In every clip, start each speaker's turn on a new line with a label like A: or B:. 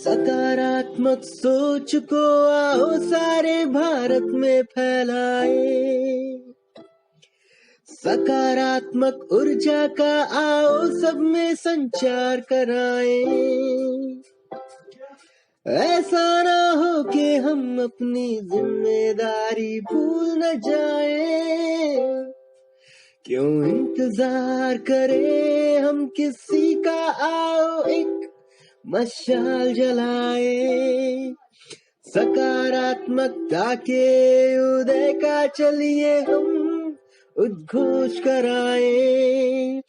A: सकारात्मक सोच को आओ सारे भारत में फैलाए, सकारात्मक ऊर्जा का आओ सब में संचार कराए। ऐसा ना हो कि हम अपनी जिम्मेदारी भूल न जाए, क्यों इंतजार करें हम किसी का, आओ एक मशाल जलाए। सकारात्मकता के उदय का चलिए हम उद्घोष कराए।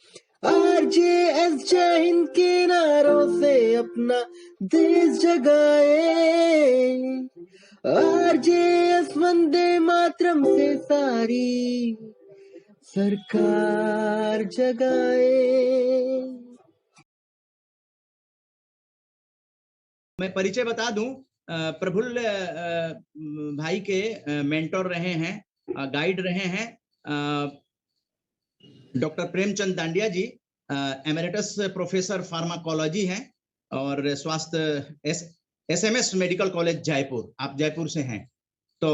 A: RJS जय हिंद के नारों से अपना देश जगाए, RJS वंदे मातरम से सारी सरकार जगाए।
B: मैं परिचय बता दूं, प्रफुल्ल भाई के मेंटोर रहे हैं, गाइड रहे हैं डॉक्टर प्रेमचंद दांडिया जी, एमेरिटस प्रोफेसर फार्माकोलॉजी हैं और स्वास्थ्य SMS मेडिकल कॉलेज जयपुर, आप जयपुर से हैं। तो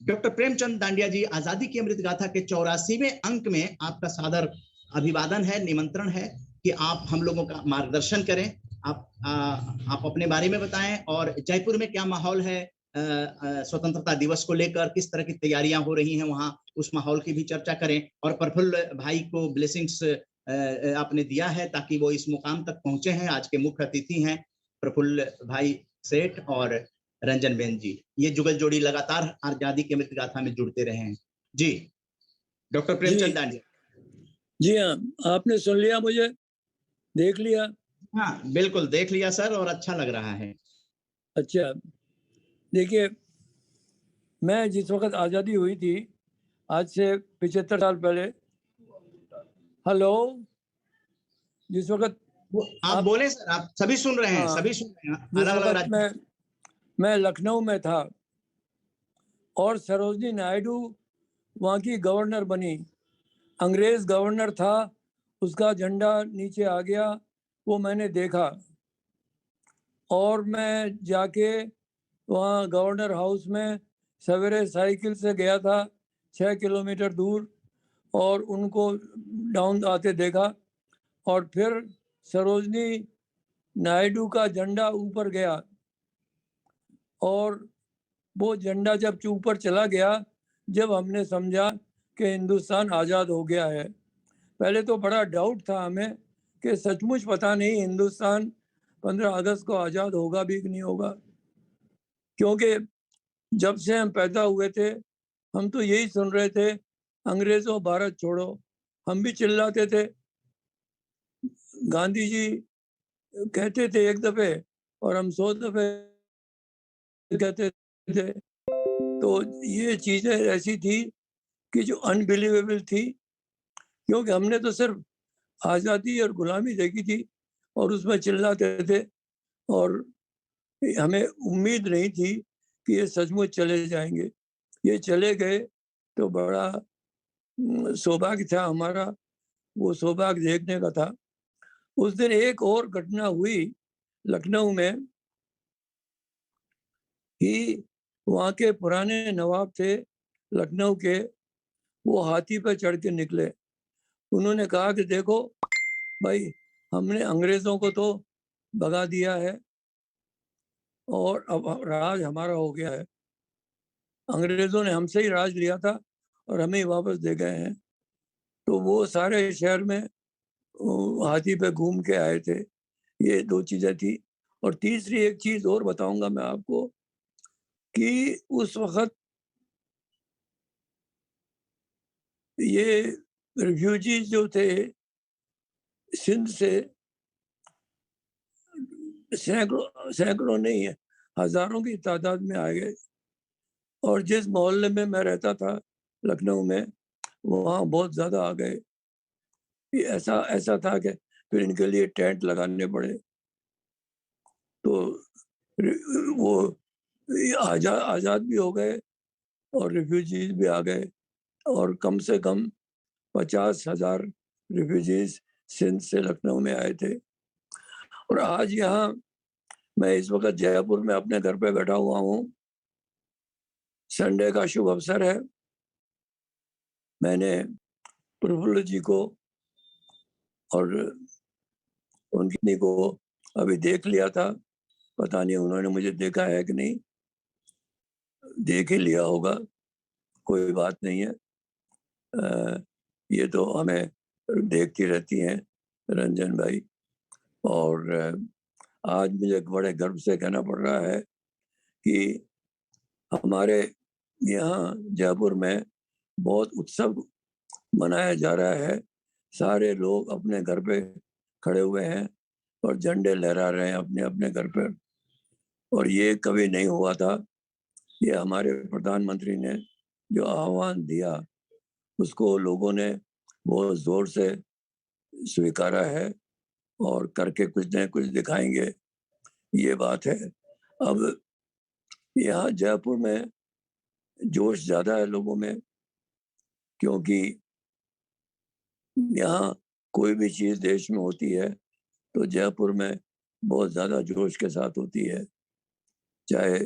B: डॉक्टर प्रेमचंद दांडिया जी, आजादी की अमृत गाथा के 84वें अंक में आपका सादर अभिवादन है, निमंत्रण है कि आप हम लोगों का मार्गदर्शन करें। आप अपने बारे में बताएं और जयपुर में क्या माहौल है स्वतंत्रता दिवस को लेकर, किस तरह की तैयारियां हो रही हैं वहां, उस माहौल की भी चर्चा करें। और प्रफुल्ल भाई को ब्लेसिंग्स आपने दिया है ताकि वो इस मुकाम तक पहुंचे हैं। आज के मुख्य अतिथि हैं प्रफुल्ल भाई सेठ और रंजन बेन जी। ये जुगल जोड़ी लगातार आजादी की अमृत गाथा में जुड़ते रहे हैं। जी डॉक्टर प्रेमचंद दांडिया।
C: जी हाँ, आपने सुन लिया, मुझे देख लिया?
B: हाँ बिल्कुल देख लिया सर, और अच्छा लग रहा है।
C: अच्छा, देखिए, मैं जिस वक्त आज़ादी हुई थी आज से 75 साल पहले, हेलो, जिस वक्त
B: आप बोले सर, आप सभी सुन रहे हैं, सभी सुन रहे हैं।
C: जिस वक्त मैं लखनऊ में था और सरोजनी नायडू वहाँ की गवर्नर बनी, अंग्रेज गवर्नर था, उसका झंडा नीचे आ गया, वो मैंने देखा। और मैं जाके वहाँ गवर्नर हाउस में सवेरे साइकिल से गया था 6 किलोमीटर दूर, और उनको डाउन आते देखा। और फिर सरोजनी नायडू का झंडा ऊपर गया, और वो झंडा जब ऊपर चला गया, जब हमने समझा कि हिंदुस्तान आज़ाद हो गया है। पहले तो बड़ा डाउट था हमें कि सचमुच पता नहीं हिंदुस्तान 15 अगस्त को आज़ाद होगा भी कि नहीं होगा, क्योंकि जब से हम पैदा हुए थे हम तो यही सुन रहे थे, अंग्रेजों भारत छोड़ो। हम भी चिल्लाते थे, गांधी जी कहते थे एक दफे और हम 100 दफे कहते थे। तो ये चीजें ऐसी थी कि जो अनबिलीवेबल थी, क्योंकि हमने तो सिर्फ आज़ादी और गुलामी देखी थी और उसमें चिल्लाते थे, और हमें उम्मीद नहीं थी कि ये सचमुच चले जाएंगे। ये चले गए तो बड़ा सौभाग्य था हमारा, वो सौभाग्य देखने का था। उस दिन एक और घटना हुई लखनऊ में कि वहाँ के पुराने नवाब थे लखनऊ के, वो हाथी पर चढ़ के निकले। उन्होंने कहा कि देखो भाई, हमने अंग्रेजों को तो भगा दिया है और अब राज हमारा हो गया है। अंग्रेजों ने हमसे ही राज लिया था और हमें ही वापस दे गए हैं। तो वो सारे शहर में हाथी पे घूम के आए थे। ये दो चीजें थी। और तीसरी एक चीज और बताऊंगा मैं आपको कि उस वक्त ये रिफ्यूजीज जो थे सिंध से, सैकड़ों नहीं है, हजारों की तादाद में आ गए। और जिस मोहल्ले में मैं रहता था लखनऊ में, वहाँ बहुत ज्यादा आ गए। ऐसा ऐसा था कि फिर इनके लिए टेंट लगाने पड़े। तो वो आजाद भी हो गए और रिफ्यूजीज भी आ गए, और कम से कम 50,000 रिफ्यूजीज सिंध से लखनऊ में आए थे। और आज यहाँ मैं इस वक्त जयपुर में अपने घर पे बैठा हुआ हूँ। संडे का शुभ अवसर है। मैंने प्रफुल्ल जी को और उनकी को अभी देख लिया था। पता नहीं उन्होंने मुझे देखा है कि नहीं, देख ही लिया होगा, कोई बात नहीं है। ये तो हमें देखती रहती हैं रंजन भाई। और आज मुझे बड़े गर्व से कहना पड़ रहा है कि हमारे यहाँ जयपुर में बहुत उत्सव मनाया जा रहा है। सारे लोग अपने घर पे खड़े हुए हैं और झंडे लहरा रहे हैं अपने अपने घर पर। और ये कभी नहीं हुआ था। ये हमारे प्रधानमंत्री ने जो आह्वान दिया उसको लोगों ने बहुत जोर से स्वीकारा है और करके कुछ न कुछ दिखाएंगे, ये बात है। अब यहाँ जयपुर में जोश ज्यादा है लोगों में, क्योंकि यहाँ कोई भी चीज देश में होती है तो जयपुर में बहुत ज्यादा जोश के साथ होती है। चाहे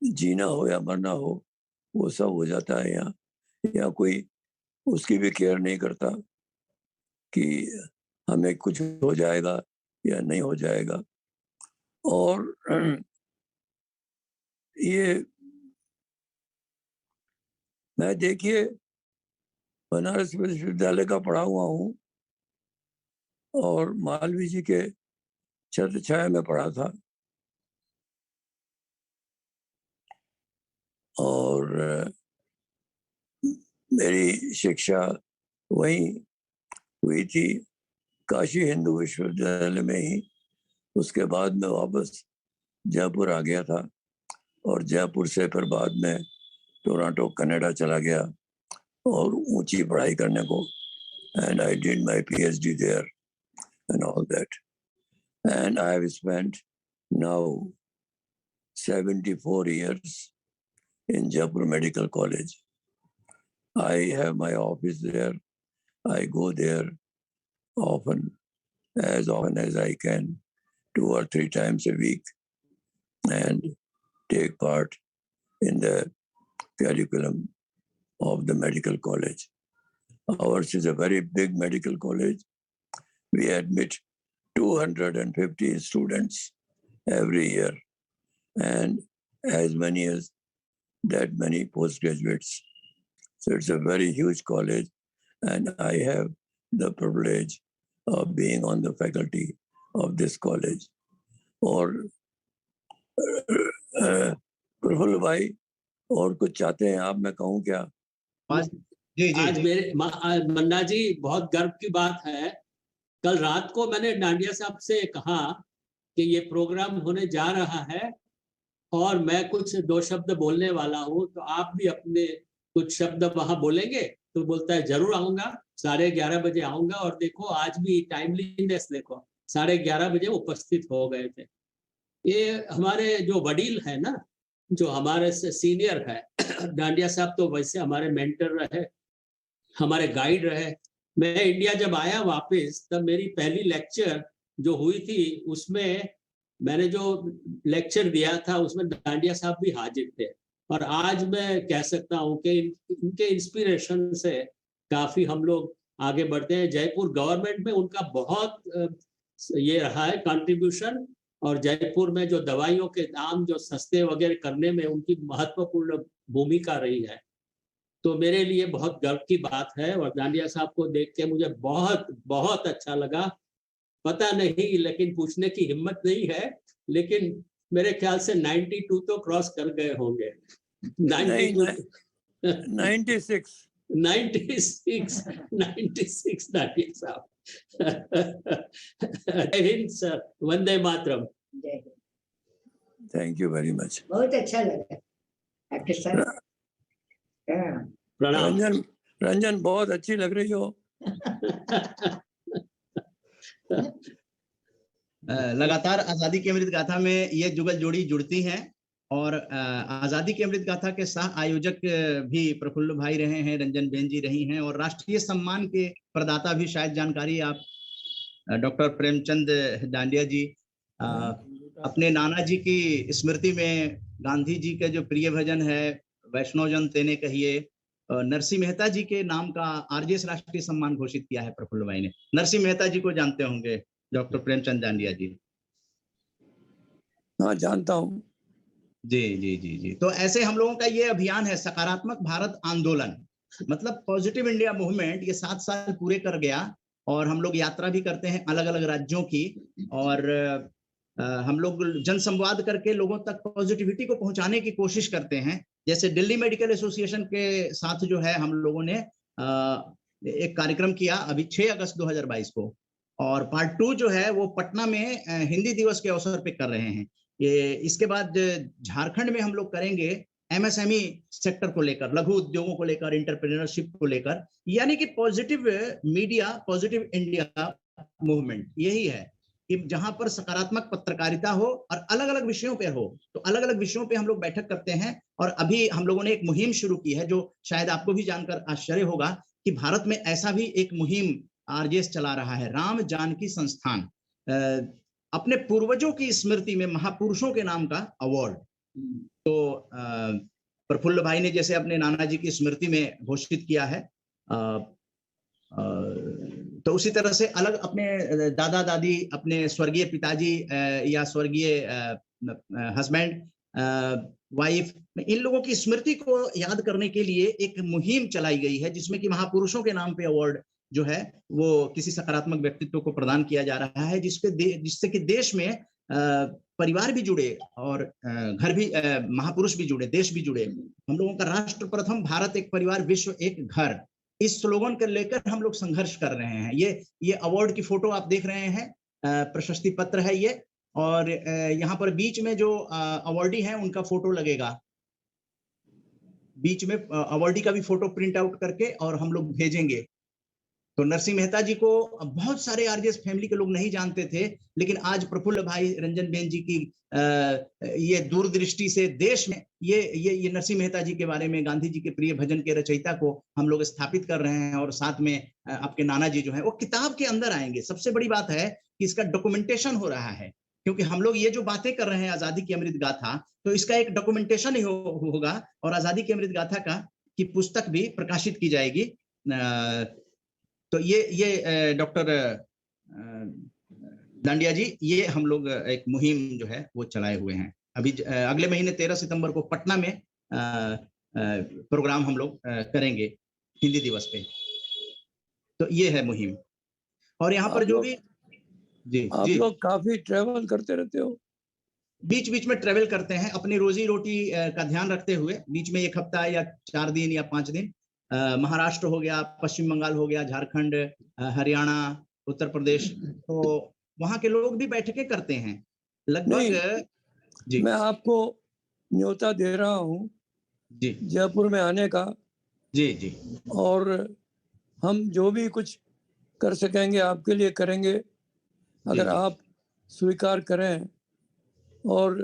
C: जीना हो या मरना हो, वो सब हो जाता है यहाँ। यहाँ कोई उसकी भी केयर नहीं करता कि हमें कुछ हो जाएगा या नहीं हो जाएगा। और ये मैं देखिए बनारस विश्वविद्यालय का पढ़ा हुआ हूँ और मालवीय जी के छत्र छाया में पढ़ा था। और मेरी शिक्षा वहीं हुई थी, काशी हिंदू विश्वविद्यालय में ही। उसके बाद मैं वापस जयपुर आ गया था और जयपुर से फिर बाद में टोरंटो कनाडा चला गया और ऊंची पढ़ाई करने को। And I did my PhD there and all that. And I have spent now 74 years in Jaipur Medical College. I have my office there. I go there often as I can, 2 or 3 times a week, and take part in the curriculum of the medical college. Ours is a very big medical college. We admit 250 students every year and as many as that many postgraduates. So it's a very huge college, and I have the privilege of being on the faculty of this college. और प्रफुल्ल भाई और कुछ चाहते हैं आप, मैं कहूँ क्या?
B: जी जी
D: आज मेरे मन्ना जी, बहुत गर्व की बात है। कल रात को मैंने डांडिया साहब से कहा कि ये प्रोग्राम होने जा रहा है और मैं कुछ 2 शब्द बोलने वाला हूँ, तो आप भी अपने कुछ शब्द वहां बोलेंगे? तो बोलता है जरूर आऊंगा, 11:30 बजे आऊंगा। और देखो आज भी टाइमलीनेस देखो, 11:30 बजे उपस्थित हो गए थे। ये हमारे जो वडील है ना, जो हमारे से सीनियर है, डांडिया साहब तो वैसे हमारे मेंटर रहे, हमारे गाइड रहे। मैं इंडिया जब आया वापस, तब मेरी पहली लेक्चर जो हुई थी उसमें मैंने जो लेक्चर दिया था उसमें डांडिया साहब भी हाजिर थे। और आज मैं कह सकता हूँ कि इनके इंस्पिरेशन से काफी हम लोग आगे बढ़ते हैं। जयपुर गवर्नमेंट में उनका बहुत ये रहा है कंट्रीब्यूशन, और जयपुर में जो दवाइयों के दाम जो सस्ते वगैरह करने में उनकी महत्वपूर्ण भूमिका रही है। तो मेरे लिए बहुत गर्व की बात है। और डांडिया साहब को देख के मुझे बहुत बहुत अच्छा लगा। पता नहीं, लेकिन पूछने की हिम्मत नहीं है, लेकिन मेरे ख्याल से 92 तो क्रॉस कर गए होंगे। 96 डांडिया साहब। जय Hind sir, Vande Mataram.
C: Thank you very much.
E: बहुत अच्छा लगा डॉक्टर साहब।
D: प्रणाम।
C: रंजन बहुत अच्छी लग रही हो।
B: लगातार आजादी की अमृत गाथा में ये जुगल जोड़ी जुड़ती हैं। और आजादी की अमृत गाथा के सह आयोजक भी प्रफुल्ल भाई रहे हैं, रंजन बेन जी रही हैं, और राष्ट्रीय सम्मान के प्रदाता भी शायद जानकारी आप डॉक्टर प्रेमचंद डांडिया जी अपने नाना जी की स्मृति में गांधी जी के जो प्रिय भजन है वैष्णव जन तेने कहिए, नरसिंह मेहता जी के नाम का आरजेएस राष्ट्रीय सम्मान घोषित किया है प्रफुल्ल भाई ने। नरसिंह मेहता जी को जानते होंगे डॉक्टर प्रेमचंद डांडिया जी।
C: हाँ, जानता हूँ।
B: जी जी जी जी। तो ऐसे हम लोगों का ये अभियान है सकारात्मक भारत आंदोलन, मतलब पॉजिटिव इंडिया मूवमेंट, ये 7 साल पूरे कर गया और हम लोग यात्रा भी करते हैं अलग अलग राज्यों की, और हम लोग जन संवाद करके लोगों तक पॉजिटिविटी को पहुंचाने की कोशिश करते हैं। जैसे दिल्ली मेडिकल एसोसिएशन के साथ जो है हम लोगों ने एक कार्यक्रम किया अभी 6 अगस्त 2022 को, और पार्ट 2 जो है वो पटना में हिंदी दिवस के अवसर पे कर रहे हैं। ये इसके बाद झारखंड में हम लोग करेंगे एमएसएमई सेक्टर को लेकर, लघु उद्योगों को लेकर, एंटरप्रेन्योरशिप को लेकर, यानी कि positive media, positive India movement यही है कि जहां पर सकारात्मक पत्रकारिता हो और अलग अलग विषयों पे हो। तो अलग अलग विषयों पे हम लोग बैठक करते हैं, और अभी हम लोगों ने एक मुहिम शुरू की है जो शायद आपको भी जानकर आश्चर्य होगा कि भारत में ऐसा भी एक मुहिम आरजेएस चला रहा है, राम जानकी संस्थान, अपने पूर्वजों की स्मृति में महापुरुषों के नाम का अवार्ड। तो प्रफुल्ल भाई ने जैसे अपने नाना जी की स्मृति में घोषित किया है, तो उसी तरह से अलग अपने दादा दादी, अपने स्वर्गीय पिताजी या स्वर्गीय हस्बैंड, वाइफ, इन लोगों की स्मृति को याद करने के लिए एक मुहिम चलाई गई है जिसमें कि महापुरुषों के नाम पे अवार्ड जो है वो किसी सकारात्मक व्यक्तित्व को प्रदान किया जा रहा है, जिससे कि देश में परिवार भी जुड़े और घर भी, महापुरुष भी जुड़े, देश भी जुड़े। हम लोगों का राष्ट्र प्रथम, भारत एक परिवार, विश्व एक घर, इस स्लोगन को लेकर हम लोग संघर्ष कर रहे हैं। ये अवार्ड की फोटो आप देख रहे हैं, प्रशस्ति पत्र है ये, और यहाँ पर बीच में जो अवार्डी हैं उनका फोटो लगेगा, बीच में अवार्डी का भी फोटो प्रिंट आउट करके और हम लोग भेजेंगे। तो नरसिंह मेहता जी को बहुत सारे आरजेएस फैमिली के लोग नहीं जानते थे, लेकिन आज प्रफुल्ल भाई, रंजन बेन जी की ये दूरदृष्टि से देश में ये नरसिंह मेहता जी के बारे में, गांधी जी के प्रिय भजन के रचयिता को हम लोग स्थापित कर रहे हैं, और साथ में आपके नाना जी जो है वो किताब के अंदर आएंगे। सबसे बड़ी बात है कि इसका डॉक्यूमेंटेशन हो रहा है, क्योंकि हम लोग ये जो बातें कर रहे हैं आजादी की अमृत गाथा, तो इसका एक डॉक्यूमेंटेशन ही होगा, और आजादी की अमृत गाथा की पुस्तक भी प्रकाशित की जाएगी। तो ये डॉक्टर डांडिया जी, ये हम लोग एक मुहिम जो है वो चलाए हुए हैं। अभी अगले महीने 13 सितंबर को पटना में प्रोग्राम हम लोग करेंगे हिंदी दिवस पे। तो ये है मुहिम। और यहाँ पर जो भी जी
C: आप लोग काफी ट्रेवल करते रहते हो?
B: बीच बीच में ट्रेवल करते हैं, अपनी रोजी रोटी का ध्यान रखते हुए। बीच में 1 हफ्ता या 4 दिन या 5 दिन महाराष्ट्र हो गया, पश्चिम बंगाल हो गया, झारखंड, हरियाणा, उत्तर प्रदेश, तो वहां के लोग भी बैठकें करते हैं लगभग। जी,
C: मैं आपको न्योता दे रहा हूँ
B: जी,
C: जयपुर में आने का।
B: जी जी,
C: और हम जो भी कुछ कर सकेंगे आपके लिए करेंगे, अगर
B: जी,
C: आप स्वीकार करें। और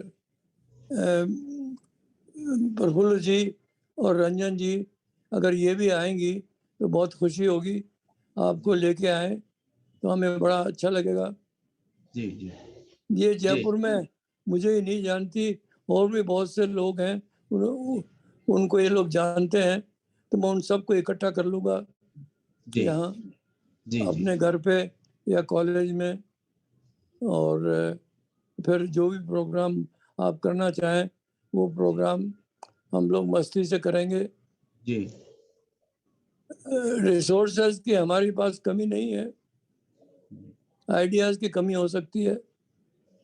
C: प्रफुल्ल जी और रंजन जी अगर ये भी आएंगी तो बहुत खुशी होगी, आपको लेके आए तो हमें बड़ा अच्छा लगेगा।
B: जी जी,
C: ये जयपुर में मुझे ही नहीं जानती, और भी बहुत से लोग हैं, उनको ये लोग जानते हैं, तो मैं उन सबको इकट्ठा कर लूँगा यहाँ अपने घर पे या कॉलेज में, और फिर जो भी प्रोग्राम आप करना चाहें वो प्रोग्राम हम लोग मस्ती से करेंगे।
B: जी,
C: रिसोर्सेज की हमारे पास कमी नहीं है, आइडियाज की कमी हो सकती है।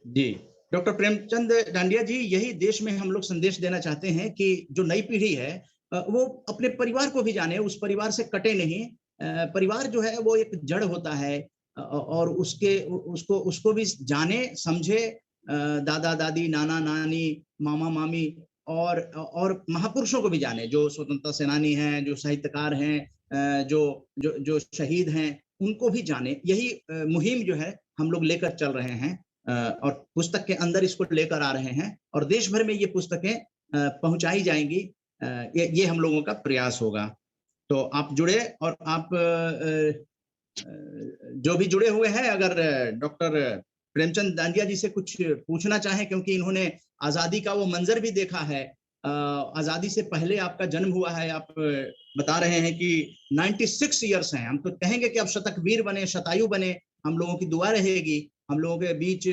B: जी, डॉक्टर प्रेमचंद डांडिया जी, यही देश में हम लोग संदेश देना चाहते हैं कि जो नई पीढ़ी है वो अपने परिवार को भी जाने, उस परिवार से कटे नहीं। परिवार जो है वो एक जड़ होता है, और उसको भी जाने समझे, दादा दादी, नाना नानी, मामा मामी, और महापुरुषों को भी जाने, जो स्वतंत्रता सेनानी हैं, जो साहित्यकार हैं, जो शहीद हैं, उनको भी जाने। यही मुहिम जो है हम लोग लेकर चल रहे हैं, और पुस्तक के अंदर इसको लेकर आ रहे हैं, और देश भर में ये पुस्तकें पहुंचाई जाएंगी। ये हम लोगों का प्रयास होगा। तो आप जुड़े, और आप जो भी जुड़े हुए हैं, अगर डॉक्टर प्रेमचंद दांडिया जी से कुछ पूछना चाहें, क्योंकि इन्होंने आजादी का वो मंजर भी देखा है। आजादी से पहले आपका जन्म हुआ है, आप बता रहे हैं कि 96 इयर्स हैं। हम तो कहेंगे कि आप शतकवीर बने, शतायु बने। हम लोगों की दुआ रहेगी, हम लोगों के बीच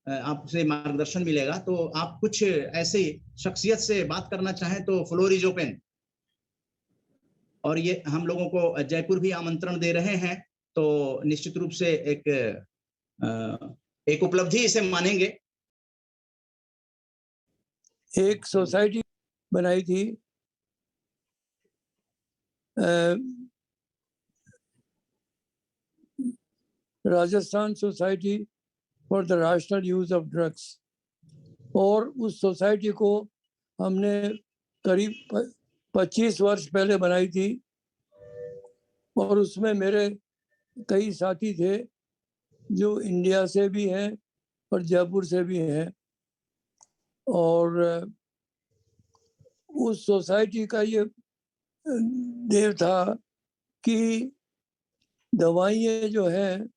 B: आपसे मार्गदर्शन मिलेगा। तो आप कुछ ऐसी शख्सियत से बात करना चाहें तो फ्लोर इज ओपन। और ये हम लोगों को जयपुर भी आमंत्रण दे रहे हैं, तो निश्चित रूप से एक उपलब्धि इसे मानेंगे।
C: एक सोसाइटी बनाई थी Rajasthan society for the rational use of drugs, और उस सोसाइटी को हमने करीब 25 वर्ष पहले बनाई थी। और उसमें मेरे कई साथी थे जो इंडिया से भी हैं और जयपुर से भी हैं। और उस सोसाइटी का ये देव था कि दवाइयाँ जो हैं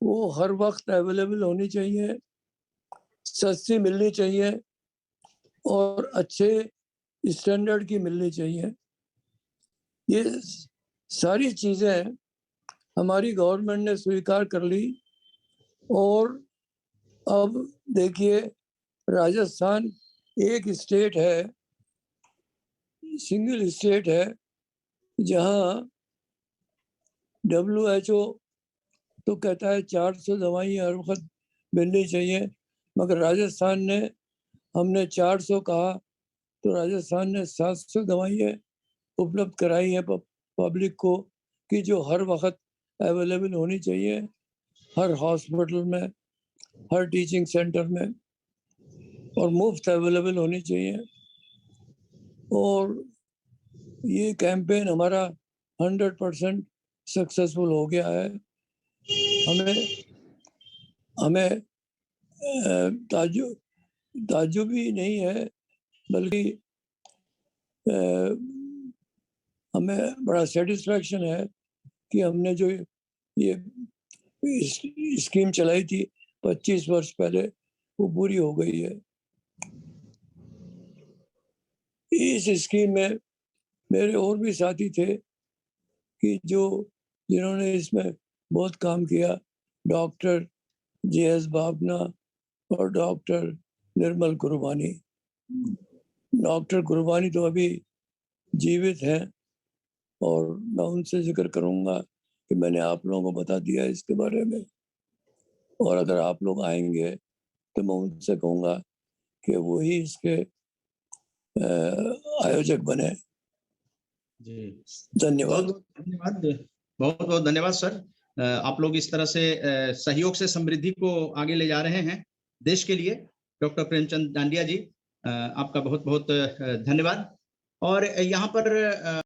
C: वो हर वक्त अवेलेबल होनी चाहिए, सस्ती मिलनी चाहिए और अच्छे स्टैंडर्ड की मिलनी चाहिए। ये सारी चीज़ें हमारी गवर्नमेंट ने स्वीकार कर ली। और अब देखिए, राजस्थान एक स्टेट है, सिंगल स्टेट है, जहाँ WHO तो कहता है 400 दवाइयाँ हर वक्त मिलनी चाहिए, मगर राजस्थान ने, हमने 400 कहा तो राजस्थान ने 700 दवाइयाँ उपलब्ध कराई हैं पब्लिक को, कि जो हर वक्त अवेलेबल होनी चाहिए, हर हॉस्पिटल में, हर टीचिंग सेंटर में, और मुफ्त अवेलेबल होनी चाहिए। और ये कैंपेन हमारा 100% सक्सेसफुल हो गया है। हमें ताज्जुब भी नहीं है, बल्कि हमें बड़ा सेटिस्फैक्शन है कि हमने जो ये स्कीम चलाई थी 25 वर्ष पहले, वो पूरी हो गई है। इस स्कीम में मेरे और भी साथी थे कि जिन्होंने इसमें बहुत काम किया। डॉक्टर JS बाबना और डॉक्टर निर्मल गुरबानी। डॉक्टर गुरबानी तो अभी जीवित हैं और मैं उनसे जिक्र करूंगा कि मैंने आप लोगों को बता दिया इसके बारे में। और अगर आप लोग आएंगे तो मैं उनसे कहूँगा कि वो ही इसके आयोजक बने।
B: जी,
C: धन्यवाद।
B: बहुत बहुत धन्यवाद सर। आप लोग इस तरह से सहयोग से समृद्धि को आगे ले जा रहे हैं देश के लिए। डॉक्टर प्रेमचंद दांडिया जी, आपका बहुत बहुत धन्यवाद। और यहाँ पर